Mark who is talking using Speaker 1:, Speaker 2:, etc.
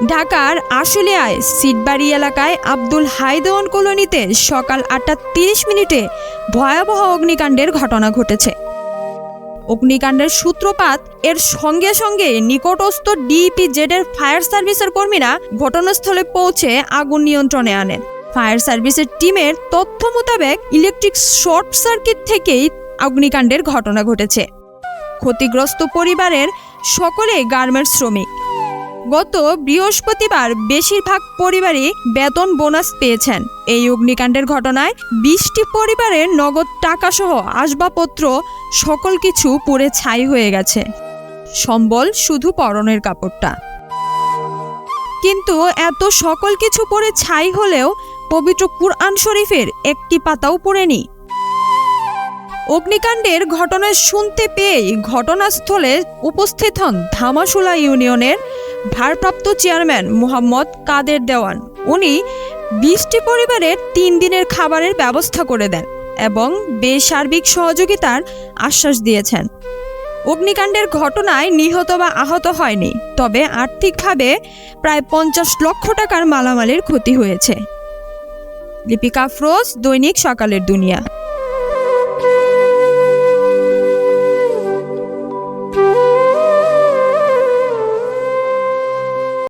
Speaker 1: ঢাকার আশুলিয়ায় সিটবাড়ি এলাকায় আব্দুল হাই দেওয়ান কলোনিতে সকাল ৮টা ৩০ ভয়াবহ অগ্নিকাণ্ডের ঘটনা ঘটেছে। অগ্নিকাণ্ডের সূত্রপাত এর সঙ্গে সঙ্গে নিকটস্থ ডিইপিজেডের ফায়ার সার্ভিসের কর্মীরা ঘটনাস্থলে পৌঁছে আগুন নিয়ন্ত্রণে আনেন। ফায়ার সার্ভিসের টিমের তথ্য মোতাবেক ইলেকট্রিক শর্ট সার্কিট থেকেই অগ্নিকাণ্ডের ঘটনা ঘটেছে। ক্ষতিগ্রস্ত পরিবারের সকলেই গার্মেন্টস শ্রমিক। গত বৃহস্পতিবার বেশিরভাগ পরিবারই বেতন বোনাস পেয়েছেন। এই অগ্নিকাণ্ডের ঘটনায় ২০টি পরিবারের নগদ টাকাসহ আসবাবপত্র সকল কিছু পুড়ে ছাই হয়ে গেছে। সম্বল শুধু পরনের কাপড়টা। কিন্তু এত সকল কিছু পুড়ে ছাই হলেও পবিত্র কুরআন শরীফের একটি পাতাও পুড়েনি। অগ্নিকাণ্ডের ঘটনা শুনতে পেয়েই ঘটনাস্থলে উপস্থিত হন ধামাশুলা ইউনিয়নের ভারপ্রাপ্ত চেয়ারম্যান মোহাম্মদ কাদের দেওয়ান। উনি ২০টি পরিবারের ৩ দিনের খাবারের ব্যবস্থা করে দেন এবং বেসার্বিক সহযোগিতার আশ্বাস দিয়েছেন। অগ্নিকাণ্ডের ঘটনায় নিহত বা আহত হয়নি, তবে আর্থিকভাবে প্রায় ৫০ লক্ষ টাকার মালামালের ক্ষতি হয়েছে। লিপিকা ফ্রোজ, দৈনিক সকালের দুনিয়া।